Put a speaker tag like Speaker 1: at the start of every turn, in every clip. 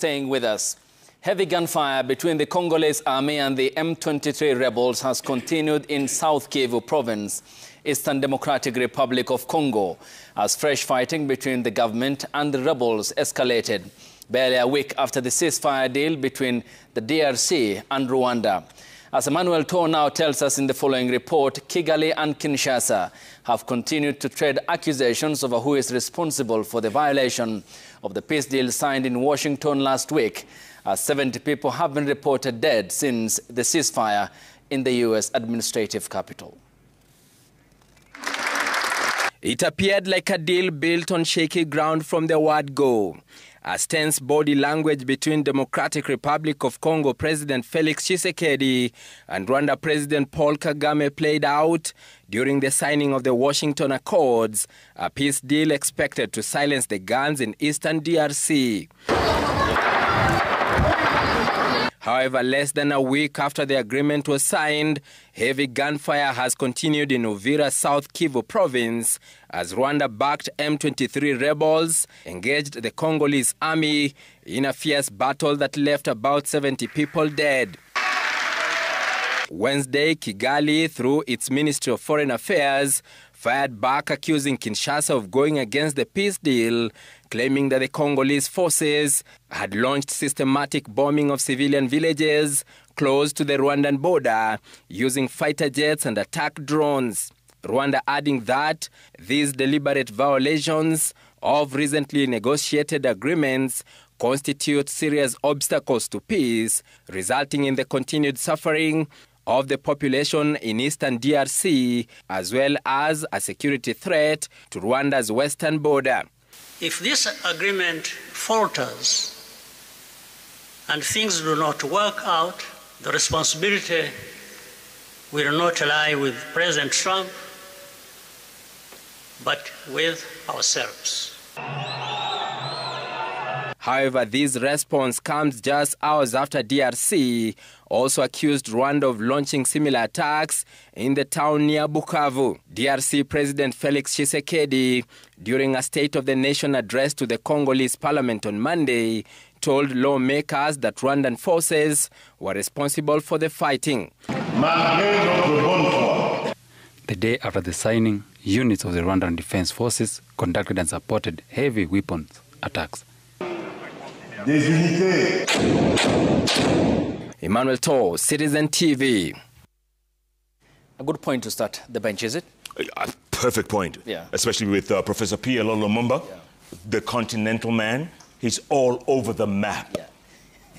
Speaker 1: staying with us. Heavy gunfire between the Congolese army and the M23 rebels has continued in South Kivu province, Eastern Democratic Republic of Congo, as fresh fighting between the government and the rebels escalated, barely a week after the ceasefire deal between the DRC and Rwanda. As Emmanuel Toh now tells us in the following report, Kigali and Kinshasa have continued to trade accusations over who is responsible for the violation of the peace deal signed in Washington last week, as 70 people have been reported dead since the ceasefire in the U.S. administrative capital.
Speaker 2: It appeared like a deal built on shaky ground from the word go. As tense body language between Democratic Republic of Congo President Felix Tshisekedi and Rwanda President Paul Kagame played out during the signing of the Washington Accords, a peace deal expected to silence the guns in eastern DRC. However, less than a week after the agreement was signed, heavy gunfire has continued in Uvira, South Kivu province, as Rwanda-backed M23 rebels engaged the Congolese army in a fierce battle that left about 70 people dead. Wednesday, Kigali, through its Ministry of Foreign Affairs, fired back accusing Kinshasa of going against the peace deal, claiming that the Congolese forces had launched systematic bombing of civilian villages close to the Rwandan border using fighter jets and attack drones. Rwanda adding that these deliberate violations of recently negotiated agreements constitute serious obstacles to peace, resulting in the continued suffering of the population in eastern DRC, as well as a security threat to Rwanda's western border.
Speaker 3: If this agreement falters and things do not work out, the responsibility will not lie with President Trump, but with ourselves.
Speaker 2: However, this response comes just hours after DRC also accused Rwanda of launching similar attacks in the town near Bukavu. DRC President Felix Tshisekedi, during a State of the Nation address to the Congolese parliament on Monday, told lawmakers that Rwandan forces were responsible for the fighting.
Speaker 4: The day after the signing, units of the Rwandan Defense Forces conducted and supported heavy weapons attacks.
Speaker 2: Emmanuel Toh, Citizen TV.
Speaker 1: A good point to start the bench, is it?
Speaker 5: A perfect point,
Speaker 1: yeah.
Speaker 5: Especially with Professor Pierre Lumumba, yeah. The continental man. He's all over the map.
Speaker 1: Yeah.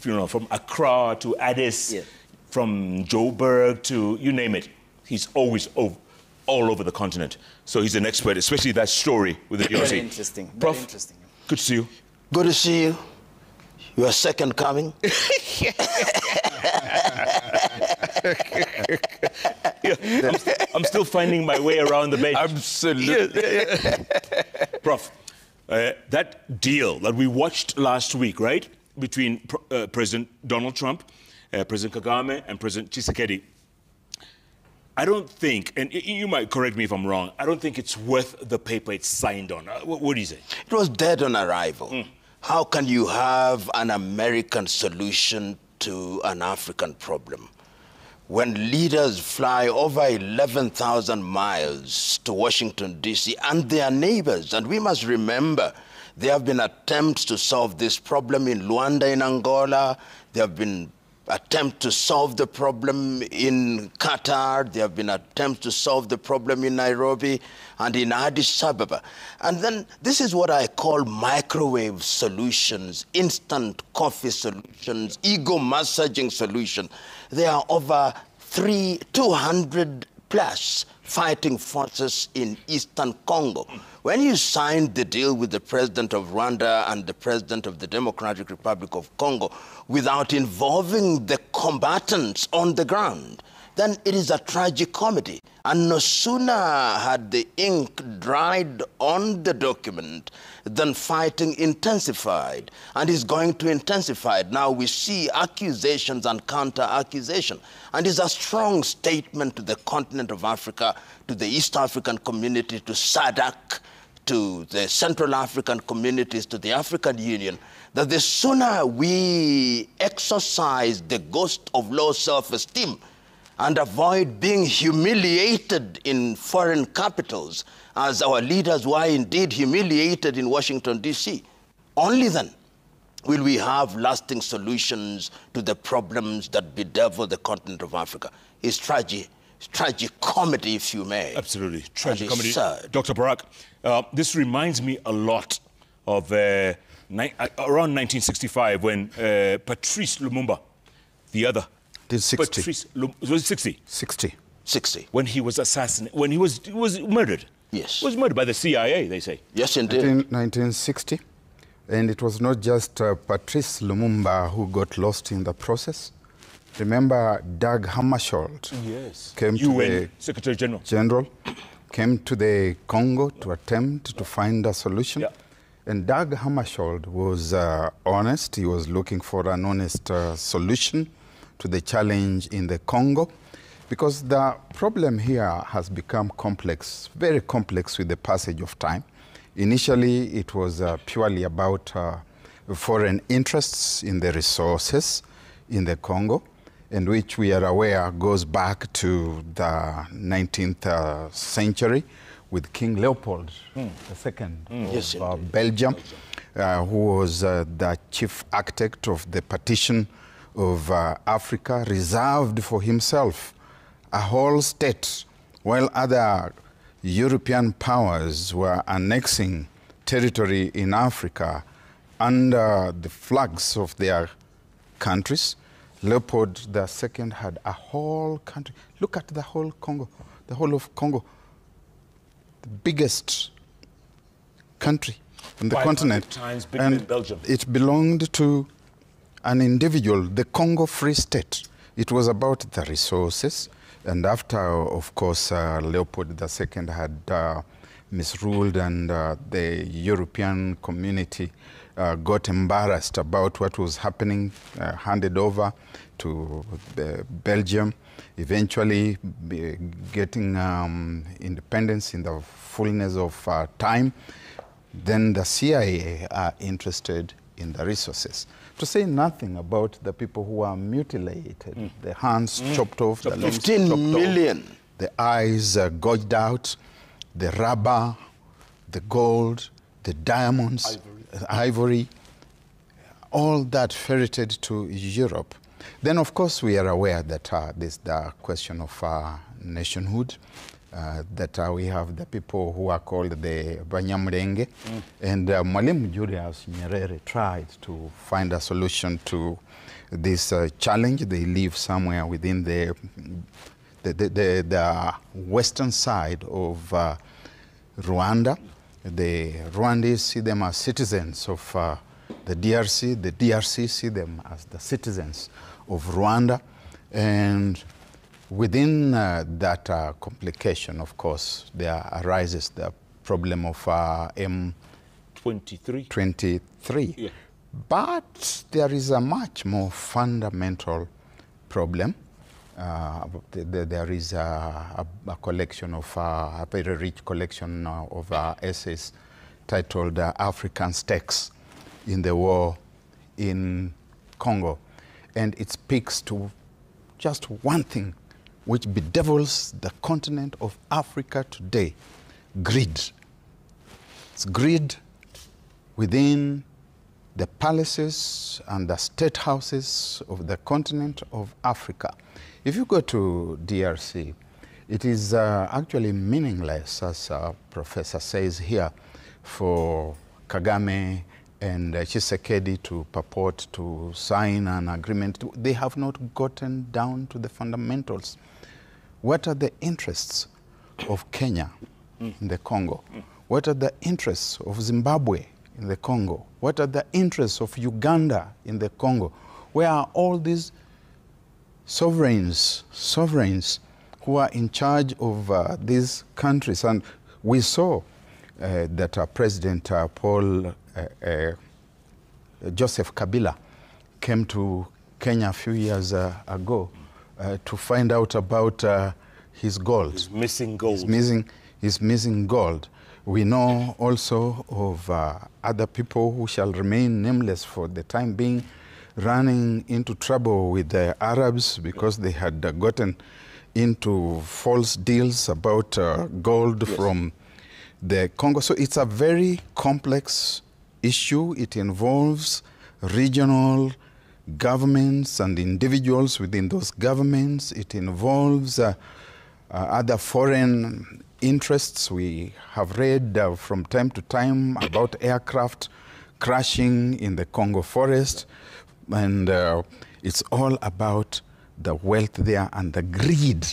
Speaker 5: You know, from Accra to Addis,
Speaker 1: yeah.
Speaker 5: From Joburg to you name it. He's always all over the continent. So he's an expert, especially that story with the DRC.
Speaker 1: Very interesting.
Speaker 5: Prof,
Speaker 1: very interesting.
Speaker 5: Good to see you.
Speaker 6: Good to see you. Your second coming.
Speaker 5: Yeah, I'm still finding my way around the bench.
Speaker 2: Absolutely.
Speaker 5: Prof, that deal that we watched last week, right, between President Donald Trump, President Kagame, and President Tshisekedi, I don't think, and you might correct me if I'm wrong, I don't think it's worth the paper it's signed on. What do you say?
Speaker 6: It was dead on arrival. How can you have an American solution to an African problem when leaders fly over 11,000 miles to Washington, D.C. and their neighbors? And we must remember, there have been attempts to solve this problem in Rwanda, in Angola. There have been attempts to solve the problem in Qatar. There have been attempts to solve the problem in Nairobi and in Addis Ababa. And then this is what I call microwave solutions, instant coffee solutions, ego massaging solutions. There are over 200 plus fighting forces in eastern Congo. When you signed the deal with the president of Rwanda and the president of the Democratic Republic of Congo without involving the combatants on the ground, then it is a tragicomedy. And no sooner had the ink dried on the document than fighting intensified, and is going to intensify. Now we see accusations and counter-accusation, and it's a strong statement to the continent of Africa, to the East African community, to SADC, to the Central African communities, to the African Union, that the sooner we exercise the ghost of low self-esteem and avoid being humiliated in foreign capitals, as our leaders were indeed humiliated in Washington, D.C., only then will we have lasting solutions to the problems that bedevil the continent of Africa. It's tragic comedy, if you may.
Speaker 5: Absolutely, tragic comedy.
Speaker 6: Sad.
Speaker 5: Dr. Barak, this reminds me a lot of around 1965 when Patrice Lumumba, the other,
Speaker 7: did 60.
Speaker 5: Patrice, was it 60?
Speaker 7: 60.
Speaker 6: 60.
Speaker 5: When he was assassinated, when he was murdered.
Speaker 6: Yes.
Speaker 5: He was murdered by the CIA, they say.
Speaker 6: Yes, indeed.
Speaker 7: 1960. And it was not just Patrice Lumumba who got lost in the process. Remember Dag Hammarskjöld?
Speaker 5: Yes.
Speaker 7: Came to
Speaker 5: UN
Speaker 7: the
Speaker 5: Secretary General.
Speaker 7: Came to the Congo to attempt to find a solution.
Speaker 5: Yeah.
Speaker 7: And Dag Hammarskjöld was honest. He was looking for an honest solution to the challenge in the Congo, because the problem here has become complex, very complex with the passage of time. Initially, it was purely about foreign interests in the resources in the Congo, and which we are aware goes back to the 19th century with King Leopold II of Belgium, who was the chief architect of the partition of Africa, reserved for himself a whole state, while other European powers were annexing territory in Africa under the flags of their countries. Leopold II had a whole country. Look at the whole Congo, the whole of Congo, the biggest country on the continent.
Speaker 5: 500 times bigger than Belgium.
Speaker 7: It belonged to an individual, the Congo Free State. It was about the resources. And after, of course, Leopold II had misruled and the European community got embarrassed about what was happening, handed over to Belgium, eventually getting independence in the fullness of time. Then the CIA are interested in the resources. To say nothing about the people who are mutilated, the hands chopped off, the limbs
Speaker 6: 15 million.
Speaker 7: the eyes gouged out, the rubber, the gold, the diamonds, ivory, all that ferreted to Europe. Then, of course, we are aware that there's the question of nationhood, that we have the people who are called the Banyamulenge. And Mwalimu Julius Nyerere tried to find a solution to this challenge. They live somewhere within the western side of Rwanda. The Rwandese see them as citizens of the DRC. The DRC see them as the citizens of Rwanda. And within that complication, of course, there arises the problem of M23.
Speaker 5: Yeah.
Speaker 7: But there is a much more fundamental problem. There is a collection of, a very rich collection of essays titled African Stakes in the War in Congo. And it speaks to just one thing which bedevils the continent of Africa today: greed. It's greed within the palaces and the state houses of the continent of Africa. If you go to DRC, it is actually meaningless, as Professor says here, for Kagame and Tshisekedi to purport to sign an agreement. They have not gotten down to the fundamentals. What are the interests of Kenya in the Congo? What are the interests of Zimbabwe in the Congo? What are the interests of Uganda in the Congo? Where are all these sovereigns who are in charge of these countries? And we saw that President Joseph Kabila came to Kenya a few years ago to find out about his gold.
Speaker 5: His missing gold.
Speaker 7: His missing gold. We know also of other people who shall remain nameless for the time being, running into trouble with the Arabs because they had gotten into false deals about gold from the Congo. So it's a very complex issue. It involves regional governments and individuals within those governments. It involves other foreign interests. We have read from time to time about aircraft crashing in the Congo forest, and it's all about the wealth there and the greed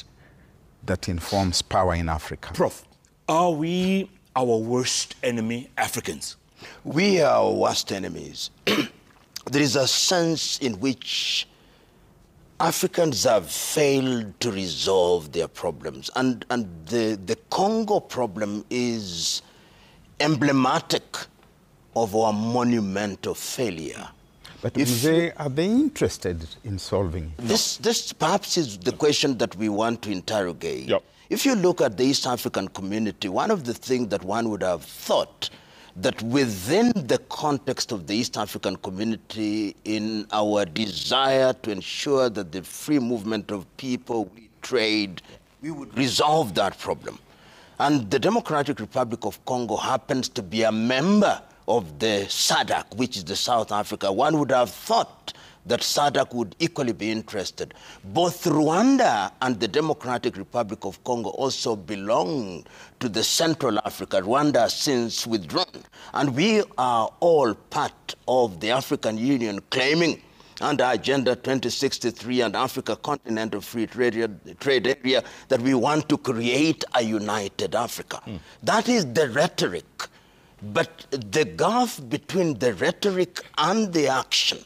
Speaker 7: that informs power in Africa.
Speaker 5: Prof, are we our worst enemy, Africans?
Speaker 6: We are our worst enemies. There is a sense in which Africans have failed to resolve their problems. And the Congo problem is emblematic of our monumental failure.
Speaker 7: But are they interested in solving it?
Speaker 6: This perhaps is the question that we want to interrogate.
Speaker 5: Yep.
Speaker 6: If you look at the East African community, one of the things that one would have thought that within the context of the East African community, in our desire to ensure that the free movement of people, we trade, we would resolve that problem. And the Democratic Republic of Congo happens to be a member of the SADC, which is the South Africa. One would have thought that SADC would equally be interested. Both Rwanda and the Democratic Republic of Congo also belong to the Central Africa. Rwanda has since withdrawn. And we are all part of the African Union claiming under Agenda 2063 and Africa Continental Free Trade Area that we want to create a united Africa. That is the rhetoric. But the gulf between the rhetoric and the action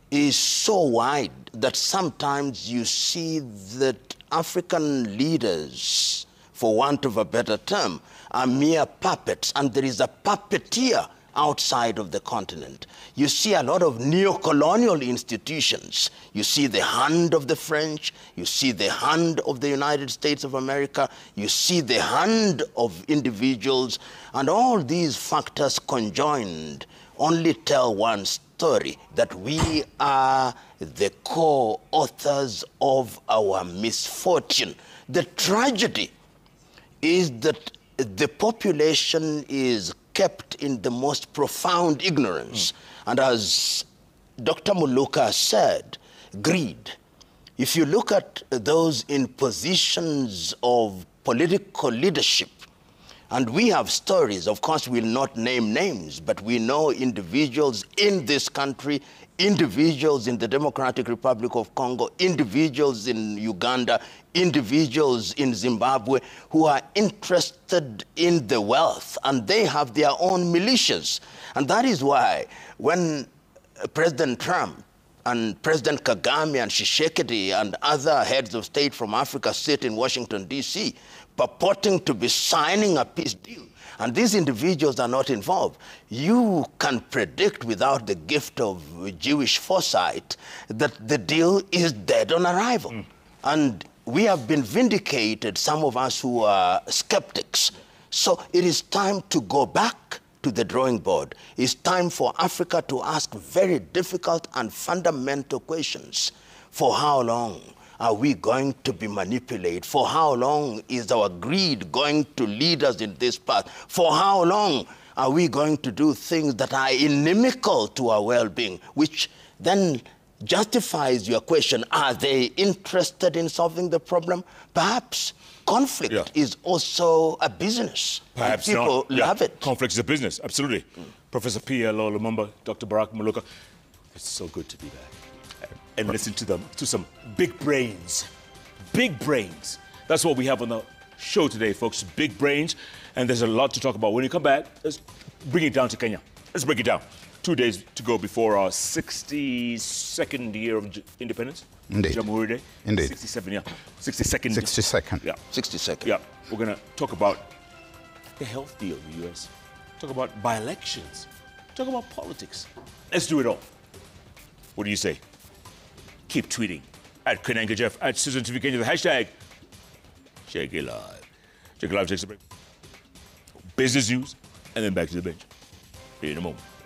Speaker 6: is so wide that sometimes you see that African leaders, for want of a better term, are mere puppets, and there is a puppeteer outside of the continent. You see a lot of neo-colonial institutions. You see the hand of the French, you see the hand of the United States of America, you see the hand of individuals, and all these factors conjoined only tell one story, that we are the co-authors of our misfortune. The tragedy is that the population is kept in the most profound ignorance. And as Dr. Muluka said, greed. If you look at those in positions of political leadership, and we have stories, of course we'll not name names, but we know individuals in this country, individuals in the Democratic Republic of Congo, individuals in Uganda, individuals in Zimbabwe who are interested in the wealth, and they have their own militias. And that is why when President Trump and President Kagame and Tshisekedi and other heads of state from Africa sit in Washington, D.C., purporting to be signing a peace deal, and these individuals are not involved, you can predict without the gift of Jewish foresight that the deal is dead on arrival. And we have been vindicated, some of us who are skeptics. So it is time to go back to the drawing board. It's time for Africa to ask very difficult and fundamental questions. For how long are we going to be manipulated? For how long is our greed going to lead us in this path? For how long are we going to do things that are inimical to our well-being? Which then justifies your question, are they interested in solving the problem? Perhaps conflict is also a business.
Speaker 5: Perhaps
Speaker 6: people love it.
Speaker 5: Conflict is a business, absolutely. Professor P.L.O. Lumumba, Dr. Barack Muluka, it's so good to be back and listen to some big brains. Big brains. That's what we have on the show today, folks. Big brains. And there's a lot to talk about. When you come back, let's bring it down to Kenya. Let's break it down. 2 days to go before our 62nd year of independence.
Speaker 7: Indeed.
Speaker 5: Jamhuri Day.
Speaker 7: Indeed.
Speaker 5: 67, yeah. 62nd.
Speaker 7: 62nd.
Speaker 5: Yeah.
Speaker 6: 62nd.
Speaker 5: Yeah. We're going to talk about the health deal in the U.S. Talk about by-elections. Talk about politics. Let's do it all. What do you say? Keep tweeting at Kenanga Jeff, at Susan TV Kenya, the hashtag JKL Live. JKL Live takes a break. business news, and then back to the bench. In a moment.